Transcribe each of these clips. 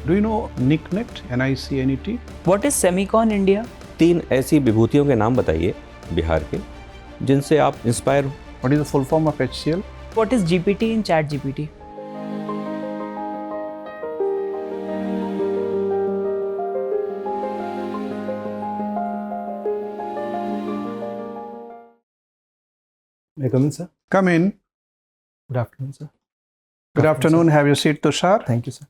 Do you know NICNET, NICNET? What is Semicon India? 3 ऐसी विभूतियों के नाम बताइए बिहार के जिनसे आप इंस्पायर हो। What is the full form of HCL? What is GPT in ChatGPT? May I come in, sir? Come in. Good afternoon, sir. Good afternoon. sir. Have your seat, Tushar. Thank you, sir.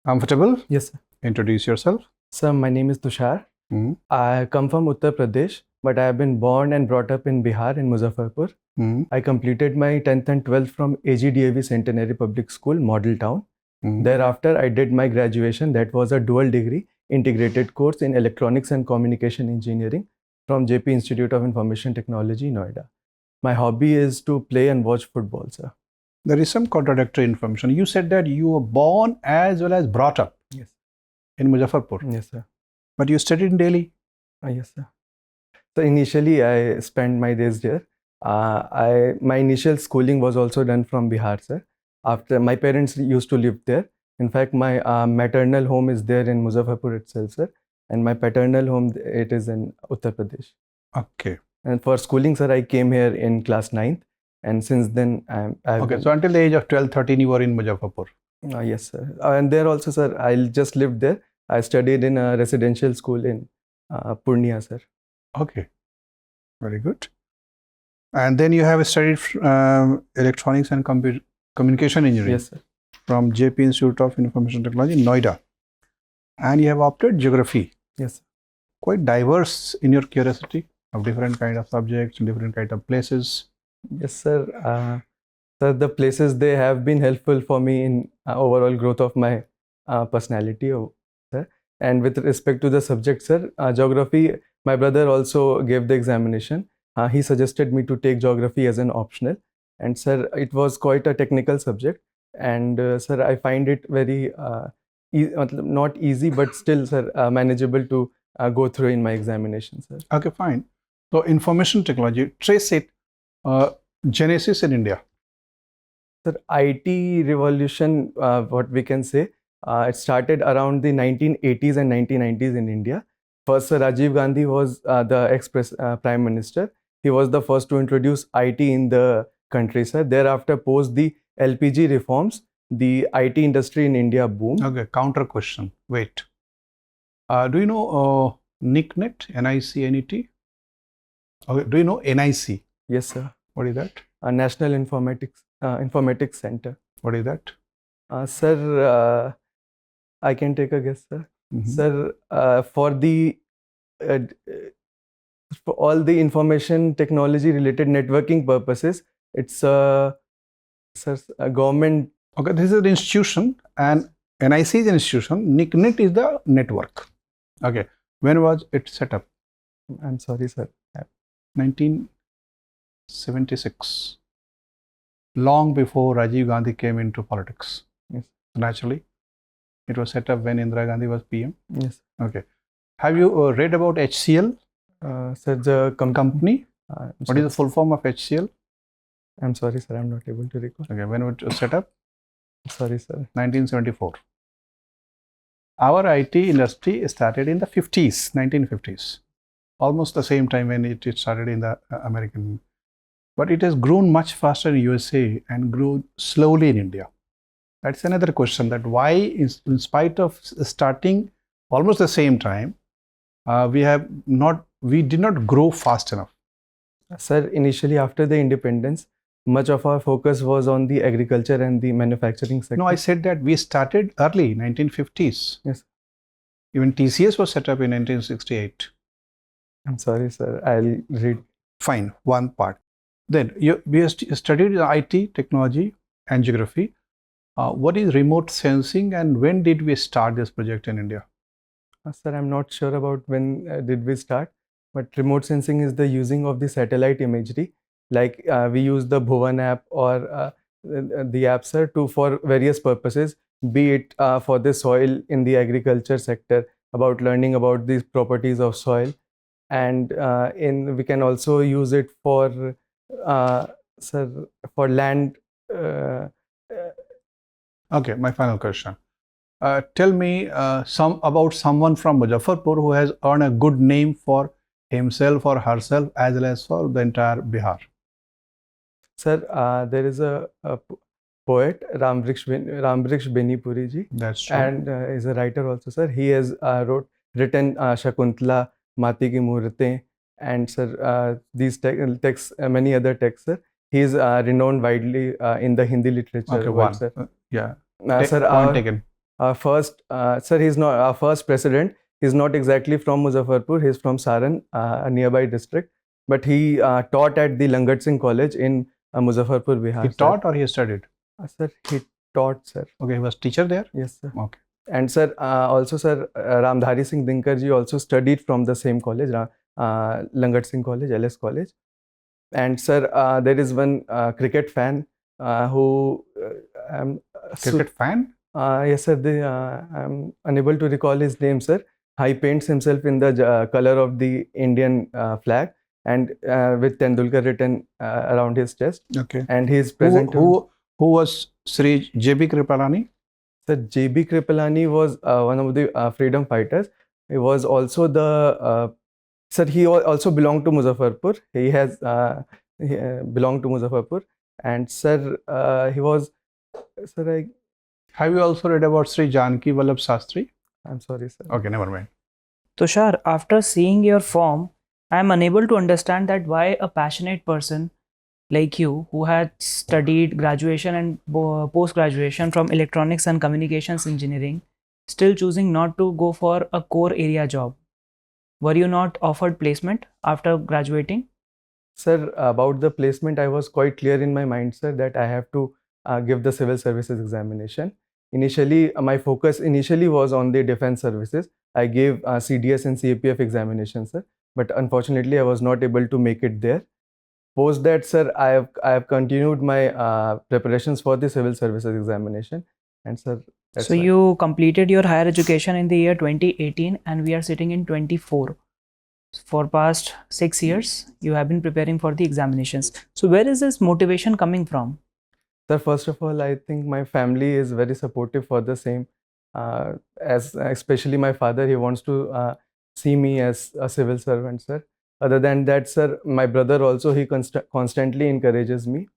Comfortable? Yes, sir. Introduce yourself. Sir, my name is Tushar. Hmm. I come from Uttar Pradesh, but I have been born and brought up in Bihar in Muzaffarpur. Hmm. I completed my 10th and 12th from AGDAV Centenary Public School, Model Town. Hmm. Thereafter, I did my graduation. That was a dual degree integrated course in Electronics and Communication Engineering from JP Institute of Information Technology, Noida. My hobby is to play and watch football, sir. There is some contradictory information. You said that you were born as well as brought up Yes. in Muzaffarpur, Yes, sir. but you studied in Delhi. Yes, sir. So initially, I spent my days there. My initial schooling was also done from Bihar, sir. After my parents used to live there. In fact, my maternal home is there in Muzaffarpur itself, sir, and my paternal home it is in Uttar Pradesh. Okay. And for schooling, sir, I came here in class 9th, and since then I've Okay. been, So until the age of 12, 13, you were in Muzaffarpur. yes, sir. And there also, sir, I just lived there. I studied in a residential school in Purnia, sir. Okay. Very good. And then you have studied electronics and communication engineering Yes, sir. from JP Institute of Information Technology, Noida. And you have opted geography. Yes, sir. Quite diverse in your curiosity of different kind of subjects, different kind of places. Yes, sir. Sir, the places they have been helpful for me in overall growth of my personality, sir. And with respect to the subject, sir, geography, my brother also gave the examination. He suggested me to take geography as an optional. And sir, it was quite a technical subject. And sir, I find it very not easy, but still, sir, manageable to go through in my examination, sir. Okay, fine. So information technology, trace it, genesis in India. Sir, IT revolution, what we can say, it started around the 1980s and 1990s in India. First, Sir Rajiv Gandhi was the ex-Prime Minister. He was the first to introduce IT in the country, sir. Thereafter, post the LPG reforms, the IT industry in India boomed. Okay, counter question. Wait. Do you know NICNET, NICNET? Okay, do you know NIC? Yes, sir. What is that? National Informatics Center. What is that? Sir, I can take a guess, sir. Mhm. Sir, for all the information technology related networking purposes, it's a government. Okay, this is an institution and NIC is an institution. NICNET is the network. Okay, when was it set up? I'm sorry, sir. 1976. Long before Rajiv Gandhi came into politics. Yes. Naturally, it was set up when Indira Gandhi was PM. Yes. Okay. Have you read about HCL Sir, the company? What is the full form of HCL? I'm sorry, sir. I'm not able to recall. Okay, when it was set up? Sorry, sir. 1974. Our IT industry started in the 50s, 1950s. Almost the same time when it started in the American. But it has grown much faster in USA and grew slowly in India. That's another question, that why in spite of starting almost the same time, we did not grow fast enough. Sir, initially after the independence, much of our focus was on the agriculture and the manufacturing sector. No, I said that we started early, 1950s. Yes. Even TCS was set up in 1968. I'm sorry, sir. I'll read. Fine, one part. Then we studied IT, technology and geography. What is remote sensing and when did we start this project in India? Sir, I'm not sure about when did we start, but remote sensing is the using of the satellite imagery. Like we use the Bhuvan app or the app, sir, for various purposes, be it for the soil in the agriculture sector, about learning about these properties of soil, and we can also use it for sir, for land Okay, my final question. Tell me about someone from Muzaffarpur who has earned a good name for himself or herself as well as for the entire Bihar. Sir, there is a poet, Ramvriksha Benipuri ji, That's true. and is a writer also, sir. He has written Shakuntala, Mati Ki Murtein, and sir, these texts, many other texts, sir. He is renowned widely in the Hindi literature Okay, world, one. sir. Yeah. Sir, Point taken. our first, sir, he's not our first president. He's not exactly from Muzaffarpur. He's from Saran, a nearby district. But he taught at the Langat Singh College in Muzaffarpur, Bihar. He taught or he studied? Sir, he taught, sir. Okay, he was teacher there? Yes, sir. Okay. And sir, also, sir, Ramdhari Singh Dinkar ji also studied from the same college, Langat Singh College, LS College. And sir, there is one cricket fan who Cricket fan? yes, sir. I'm unable to recall his name, sir. He paints himself in the color of the Indian flag, and with Tendulkar written around his chest. Okay. And he is present. Who was Sri J.B. Kripalani? Sir, J.B. Kripalani was one of the freedom fighters. He was also the sir. He also belonged to Muzaffarpur. He has belonged to Muzaffarpur, and sir, he was. Sir, Have you also read about Sri Janki Vallabh Shastri? I'm sorry, sir. Okay, never mind. Tushar, after seeing your form, I am unable to understand that why a passionate person like you, who had studied graduation and post-graduation from electronics and communications engineering, still choosing not to go for a core area job. Were you not offered placement after graduating? Sir, about the placement, I was quite clear in my mind, sir, that I have to give the civil services examination. Initially, my focus was on the defense services. I gave CDS and CAPF examinations, sir, but unfortunately, I was not able to make it there. Post that, sir, I have continued my preparations for the civil services examination, and sir, So you completed your higher education in the year 2018, and we are sitting in 24. For past 6 years, you have been preparing for the examinations. So where is this motivation coming from? Sir, first of all, I think my family is very supportive for the same. As especially my father, he wants to see me as a civil servant, sir. Other than that, sir, my brother also, he constantly encourages me.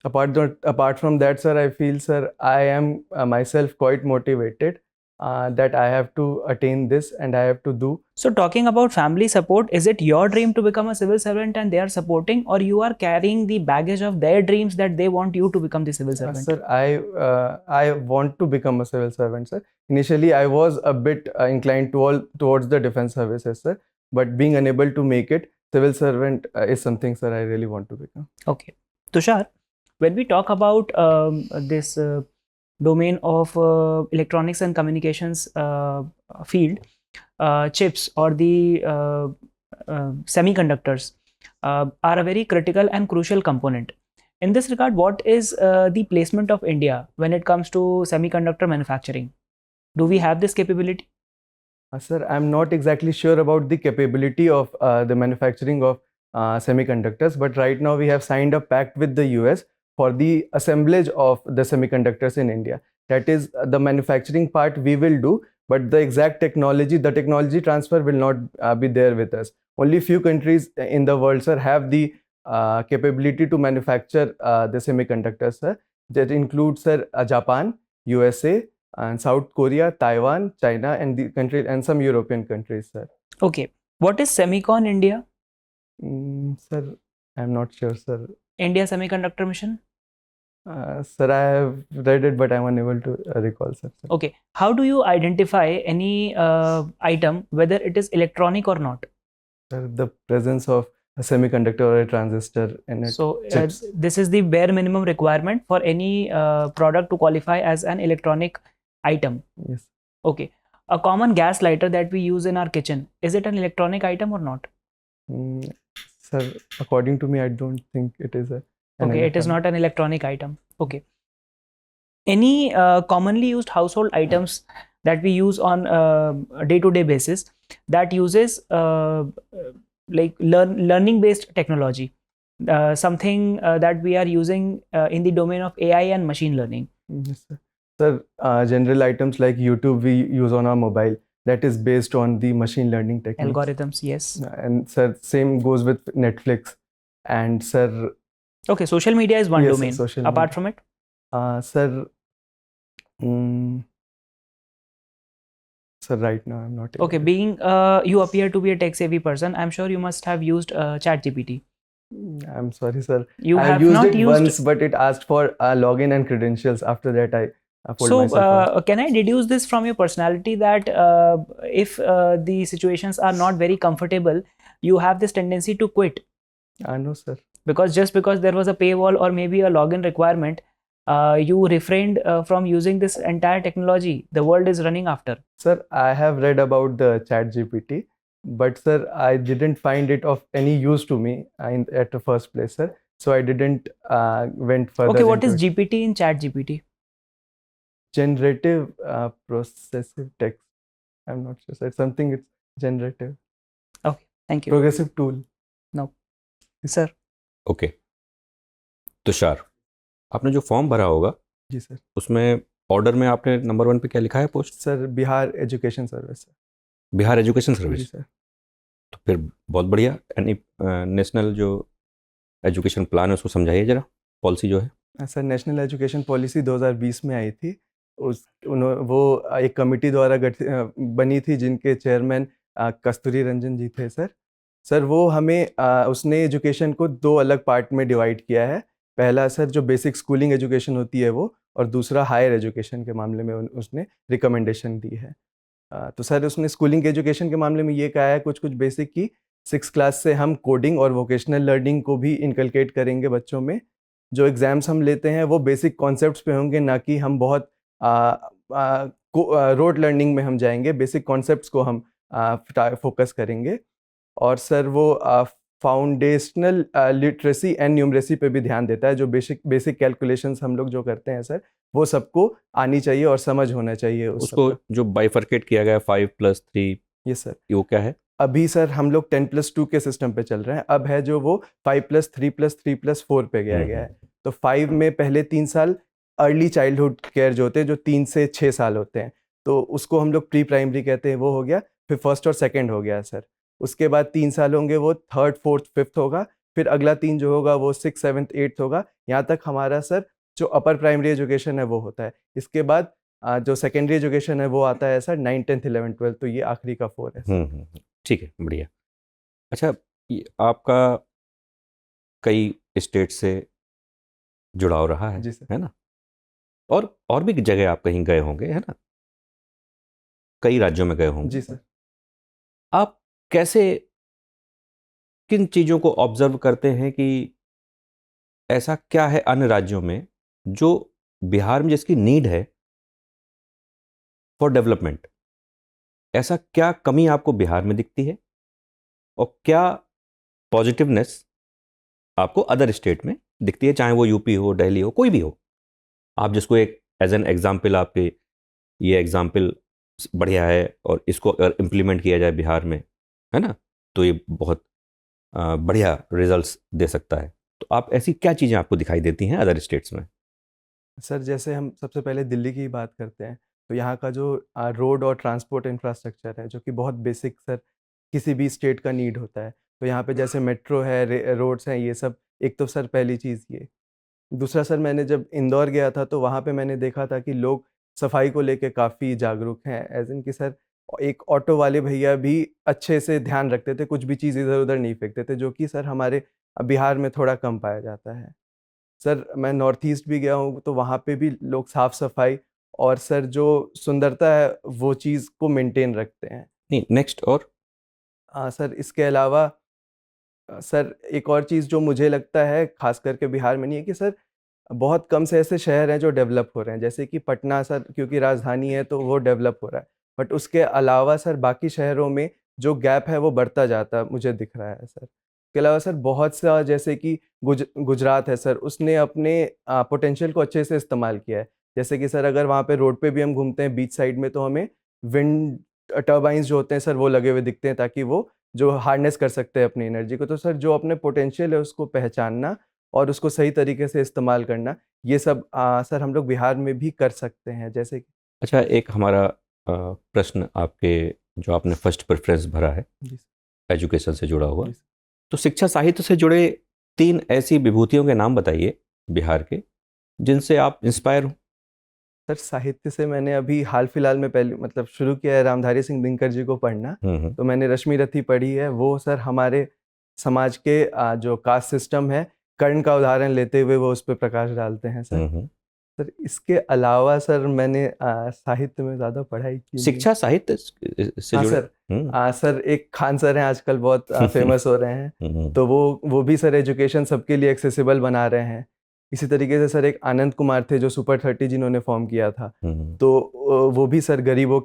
Apart from that, sir, I feel, sir, I am myself quite motivated that I have to attain this and I have to do. So talking about family support, is it your dream to become a civil servant and they are supporting, or you are carrying the baggage of their dreams that they want you to become the civil servant? Sir, I want to become a civil servant, sir. Initially, I was a bit inclined towards the defense services, sir. But being unable to make it, civil servant is something, sir, I really want to become. Okay. Tushar, when we talk about this domain of electronics and communications field, chips or the semiconductors are a very critical and crucial component. In this regard, what is the placement of India when it comes to semiconductor manufacturing? Do we have this capability? Sir, I'm not exactly sure about the capability of the manufacturing of semiconductors, but right now we have signed a pact with the US for the assemblage of the semiconductors in India. That is the manufacturing part we will do, but the exact technology, the technology transfer will not be there with us. Only few countries in the world, sir, have the capability to manufacture the semiconductors, sir. That includes, sir, Japan, USA, and South Korea, Taiwan, China, and the country and some European countries, sir. Okay. What is Semicon India? Sir, I'm not sure, sir. India Semiconductor Mission? Sir, I have read it, but I'm unable to recall, sir. Okay. How do you identify any item, whether it is electronic or not? Sir, the presence of a semiconductor or a transistor in it. So this is the bare minimum requirement for any product to qualify as an electronic item. Yes. Okay. A common gas lighter that we use in our kitchen, is it an electronic item or not? Sir, according to me, I don't think it is a. Okay, it is not an electronic item. Okay. Any commonly used household items that we use on a day-to-day basis that uses like learning-based technology, something that we are using in the domain of AI and machine learning. Yes, sir. Sir, general items like YouTube we use on our mobile, that is based on the machine learning techniques. Algorithms, yes. And sir, same goes with Netflix. And sir, Okay, social media is one yes, sir, domain. social Apart media. from it, Sir, sir, right now I'm not able okay, to- being you appear to be a tech savvy person, I'm sure you must have used ChatGPT. I'm sorry, sir. You I have used not it used. once, but it asked for login and credentials. After that, I pulled So, myself out. can I deduce this from your personality that if the situations are not very comfortable, you have this tendency to quit? No, sir. Because just because there was a paywall or maybe a login requirement, you refrained from using this entire technology the world is running after. Sir, I have read about the ChatGPT, but sir, I didn't find it of any use to me at the first place, sir. So I didn't went further. Okay, what is into it. GPT in ChatGPT? Generative processive text? I'm not sure, sir. It's something. It's generative. Thank you. Progressive tool. Sir. Okay Tushar, आपने जो form भरा होगा जी sir. उसमें order में आपने number 1 पे क्या लिखा है post? Sir, Bihar education service, sir. Bihar education जी सर्विस. सर. तो फिर बहुत बढ़िया. एनी नेशनल जो एजुकेशन प्लान है उसको समझाइए जरा, पॉलिसी जो है. सर, नेशनल एजुकेशन पॉलिसी 2020 में आई थी. वो एक कमेटी द्वारा बनी थी जिनके चेयरमैन कस्तूरी रंजन जी थे, सर. सर, वो हमें उसने एजुकेशन को 2 अलग पार्ट में डिवाइड किया है. पहला सर जो बेसिक स्कूलिंग एजुकेशन होती है वो, और दूसरा हायर एजुकेशन के मामले में उसने रिकमेंडेशन दी है. तो सर उसने स्कूलिंग एजुकेशन के मामले में ये कहा है कुछ बेसिक की 6 क्लास से हम कोडिंग और वोकेशनल लर्निंग को भी इनकलकेट करेंगे बच्चों में. जो एग्ज़ाम्स हम लेते हैं वो बेसिक कॉन्सेप्ट्स पे होंगे, ना कि हम बहुत रोड लर्निंग में हम जाएंगे. बेसिक कॉन्सेप्ट्स को हम फोकस करेंगे. और सर वो फाउंडेशनल लिटरेसी एंड न्यूमरेसी पे भी ध्यान देता है. जो बेसिक कैलकुलेशंस हम लोग जो करते हैं सर, वो सबको आनी चाहिए और समझ होना चाहिए उसको. जो बाइफर्केट किया गया 5+3, ये सर वो क्या है? अभी सर हम लोग 10+2 के सिस्टम पे चल रहे हैं. अब है जो वो 5+3+3+4 पे गया है. तो 5 में पहले 3 साल अर्ली चाइल्डहुड केयर जो होते हैं, जो 3 से 6 साल होते हैं, तो उसको हम लोग प्री प्राइमरी कहते हैं, वो हो गया. फिर फर्स्ट और सेकंड हो गया सर. उसके बाद 3 साल होंगे वो थर्ड, फोर्थ, फिफ्थ होगा. फिर अगला 3 जो होगा वो 6, 7, 8 होगा. यहाँ तक हमारा सर जो अपर प्राइमरी एजुकेशन है वो होता है. इसके बाद जो सेकेंडरी एजुकेशन है वो आता है सर 9, 10, 11, 12. तो ये आखिरी का 4 है. ठीक है, बढ़िया. अच्छा, आपका कई स्टेट से जुड़ाव रहा है, जी सर. है ना? और भी जगह आप कहीं गए होंगे, है ना? कई राज्यों में गए होंगे. जी सर. आप कैसे किन चीज़ों को ऑब्जर्व करते हैं कि ऐसा क्या है अन्य राज्यों में जो बिहार में जिसकी नीड है फॉर डेवलपमेंट? ऐसा क्या कमी आपको बिहार में दिखती है और क्या पॉजिटिवनेस आपको अदर स्टेट में दिखती है, चाहे वो यूपी हो, दिल्ली हो, कोई भी हो? आप जिसको एक एज एन एग्जाम्पल, आपके ये एग्जाम्पल बढ़िया है और इसको अगर इम्प्लीमेंट किया जाए बिहार में, है ना, तो ये बहुत बढ़िया रिजल्ट्स दे सकता है. तो आप ऐसी क्या चीज़ें आपको दिखाई देती हैं अदर स्टेट्स में? सर, जैसे हम सबसे पहले दिल्ली की बात करते हैं, तो यहाँ का जो रोड और ट्रांसपोर्ट इंफ्रास्ट्रक्चर है, जो कि बहुत बेसिक सर किसी भी स्टेट का नीड होता है. तो यहाँ पे जैसे मेट्रो है, रोड्स हैं, ये सब. एक तो सर पहली चीज़ ये. दूसरा सर, मैंने जब इंदौर गया था तो वहाँ पे मैंने देखा था कि लोग सफाई को लेके काफ़ी जागरूक हैं. एज इन कि सर एक ऑटो वाले भैया भी अच्छे से ध्यान रखते थे, कुछ भी चीज़ इधर उधर नहीं फेंकते थे, जो कि सर हमारे बिहार में थोड़ा कम पाया जाता है. सर, मैं नॉर्थ ईस्ट भी गया हूँ तो वहाँ पे भी लोग साफ़ सफाई और सर जो सुंदरता है वो चीज़ को मेंटेन रखते हैं. नहीं, नेक्स्ट. और सर इसके अलावा सर एक और चीज़ जो मुझे लगता है खास करके बिहार में नहीं है कि सर बहुत कम से ऐसे शहर हैं जो डेवलप हो रहे हैं. जैसे कि पटना सर, क्योंकि राजधानी है तो वो डेवलप हो रहा है. बट उसके अलावा सर बाकी शहरों में जो गैप है वो बढ़ता जाता मुझे दिख रहा है सर. इसके अलावा सर बहुत सा, जैसे कि गुजरात है सर, उसने अपने पोटेंशियल को अच्छे से इस्तेमाल किया है. जैसे कि सर अगर वहाँ पे रोड पे भी हम घूमते हैं बीच साइड में, तो हमें विंड टर्बाइंस जो होते हैं सर वो लगे हुए दिखते हैं, ताकि वो जो हार्नेस कर सकते हैं अपनी एनर्जी को। तो सर जो अपने पोटेंशियल है उसको पहचानना और उसको सही तरीके से इस्तेमाल करना, ये सब सर हम लोग बिहार में भी कर सकते हैं। जैसे कि अच्छा, एक हमारा प्रश्न आपके, जो आपने फर्स्ट प्रेफरेंस भरा है जी एजुकेशन से जुड़ा हुआ, जी तो शिक्षा साहित्य से जुड़े 3 ऐसी विभूतियों के नाम बताइए बिहार के, जिनसे आप इंस्पायर हो। सर साहित्य से मैंने अभी हाल फिलहाल में पहले मतलब शुरू किया है रामधारी सिंह दिनकर जी को पढ़ना। तो मैंने रश्मि रथी पढ़ी है। वो सर हमारे समाज के जो कास्ट सिस्टम है, कर्ण का उदाहरण लेते हुए वो उस पर प्रकाश डालते हैं सर। सर इसके अलावा सर मैंने साहित्य में ज़्यादा पढ़ाई की नहीं। शिक्षा साहित्य से हाँ जुड़े। सर, सर एक खान सर हैं आजकल बहुत फेमस हो रहे हैं। तो वो भी सर एजुकेशन सबके लिए एक्सेसिबल बना रहे हैं। इसी तरीके से सर एक आनंद कुमार थे जो सुपर 30 जिन्होंने फॉर्म किया था। तो वो भी सर गरीबों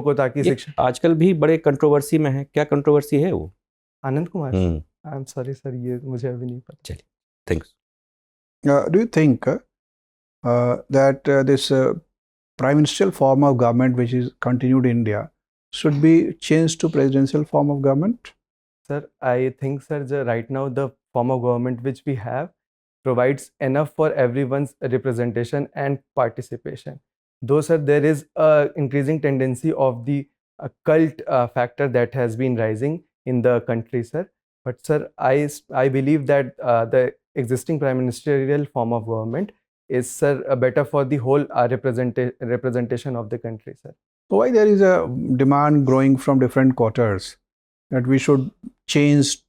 को ताकि ये शिक्षा। आजकल भी बड़े कंट्रोवर्सी में है, क्या कंट्रोवर्सी है वो? Anand Kumar, I am sorry sir, ये मुझे अभी नहीं पता। चलिए, thanks. Do you think that this prime ministerial form of government which is continued in India should be changed to presidential form of government? Sir, I think sir, right now the form of government which we have provides enough for everyone's representation and participation. Though sir, there is a increasing tendency of the cult factor that has been rising in the country, sir. But sir, I believe that the existing prime ministerial form of government is sir better for the whole representation of the country, sir. So why there is a demand growing from different quarters that we should change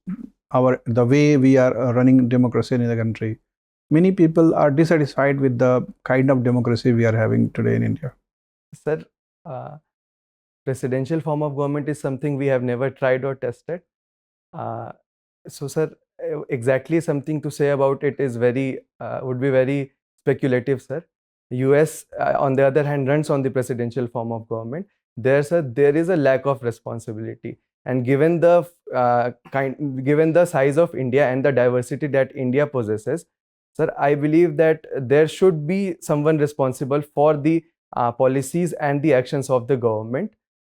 the way we are running democracy in the country? Many people are dissatisfied with the kind of democracy we are having today in India. Sir, presidential form of government is something we have never tried or tested. So sir, exactly something to say about it is would be very speculative, sir. US on the other hand runs on the presidential form of government. There is a lack of responsibility, and given the size of India and the diversity that India possesses, sir, I believe that there should be someone responsible for the policies and the actions of the government.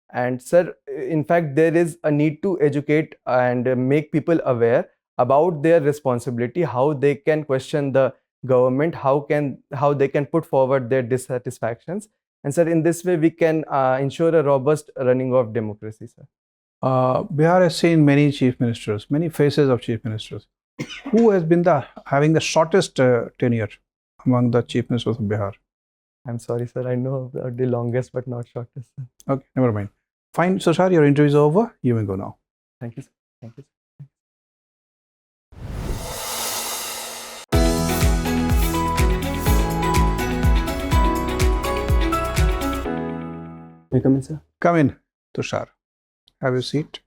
And sir, in fact, there is a need to educate and make people aware about their responsibility, how they can question the government, how they can put forward their dissatisfactions. And sir, in this way we can ensure a robust running of democracy, sir. Bihar has seen many chief ministers, many faces of chief ministers. Who has been having the shortest tenure among the chief ministers of Bihar? I'm sorry, sir. I know the longest but not shortest, sir. Okay, never mind. Fine, Tushar, your interview is over. You may go now. Thank you, sir. Thank you, sir. May I come in, sir? Come in, Tushar. Have a seat.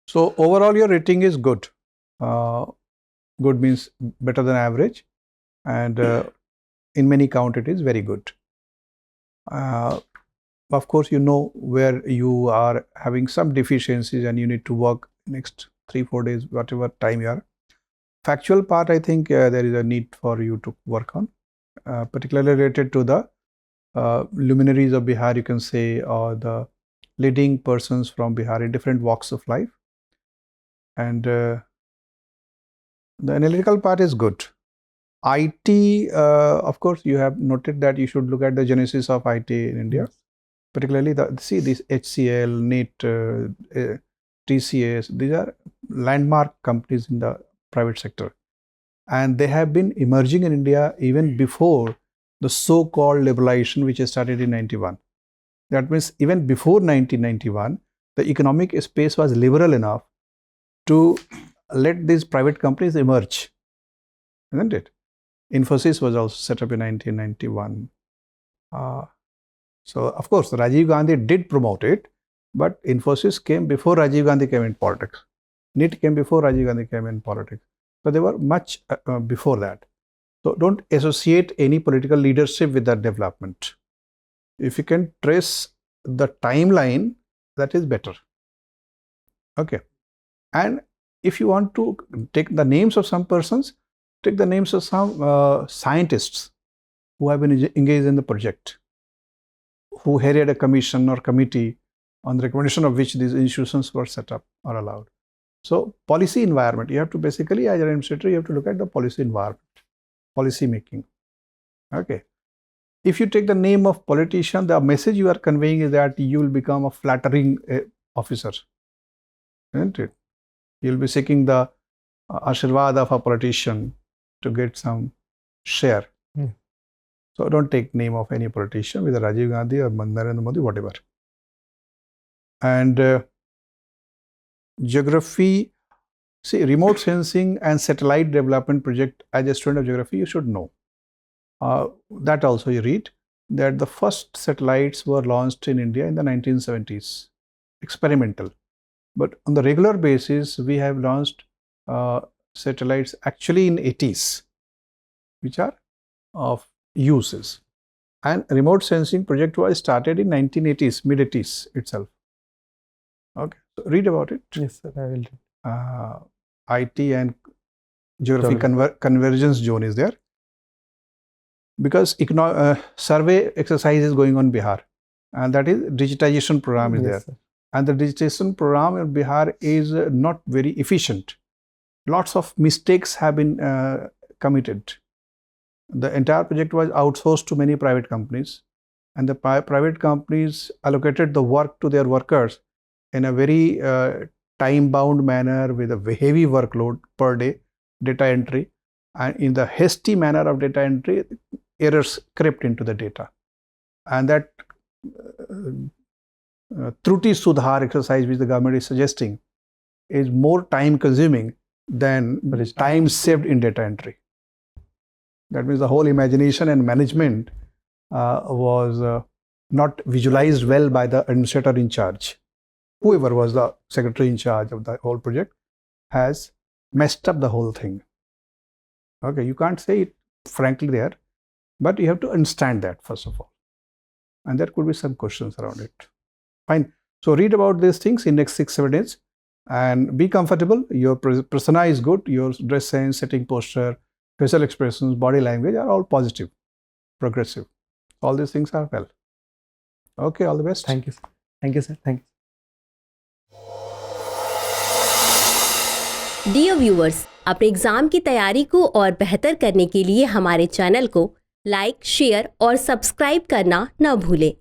So overall, your rating is good. Good means better than average, and in many count it is very good. Of course, you know where you are having some deficiencies and you need to work next 3-4 days, whatever time you are. Factual part, I think there is a need for you to work on, particularly related to the luminaries of Bihar, you can say, or the leading persons from Bihar in different walks of life. And the analytical part is good. IT, of course, you have noted that you should look at the genesis of IT in India. Particularly, these HCL, NIT, TCS, these are landmark companies in the private sector. And they have been emerging in India even before the so-called liberalization, which started in 91. That means even before 1991, the economic space was liberal enough to let these private companies emerge, isn't it? Infosys was also set up in 1991. So, of course, Rajiv Gandhi did promote it, but Infosys came before Rajiv Gandhi came in politics. NIT came before Rajiv Gandhi came in politics. So, they were much before that. So, don't associate any political leadership with that development. If you can trace the timeline, that is better. Okay. And if you want to take the names of some persons, take the names of some scientists who have been engaged in the project, who headed a commission or committee on the recommendation of which these institutions were set up or allowed. So policy environment, you have to basically, as an administrator, you have to look at the policy environment, policy making. Okay. If you take the name of politician, the message you are conveying is that you will become a flattering officer, isn't it? You'll be seeking the ashirwad of a politician to get some share. So don't take name of any politician, whether Rajiv Gandhi or Narendra Modi, whatever. And geography, see, remote sensing and satellite development project, as a student of geography, you should know. That also you read that the first satellites were launched in India in the 1970s, experimental. But on the regular basis, we have launched satellites actually in 80s, which are of uses. And remote sensing project was started in 1980s, mid-80s itself. Okay, so read about it. Yes, sir, I will. IT and geography convergence zone is there. Because survey exercise is going on Bihar, and that is digitization program is there. Sir. And the digitization program in Bihar is not very efficient. Lots of mistakes have been committed. The entire project was outsourced to many private companies, and the private companies allocated the work to their workers in a very time-bound manner with a heavy workload per day, data entry, and in the hasty manner of data entry, errors crept into the data. And that Truti Sudhar exercise which the government is suggesting is more time consuming than time saved in data entry. That means the whole imagination and management was not visualized well by the administrator in charge. Whoever was the secretary in charge of the whole project has messed up the whole thing. Okay, you can't say it frankly there, but you have to understand that first of all. And there could be some questions around it. Fine. So read about these things in next 6-7 days and be comfortable. Your persona is good. Your dress sense, sitting posture, facial expressions, body language are all positive, progressive. All these things are well. Okay, all the best. Thank you, sir. Thank you, sir. Thank you. Dear viewers, अपने exam की तैयारी को और बेहतर करने के लिए हमारे चैनल को लाइक, शेयर और सब्सक्राइब करना न भूलें।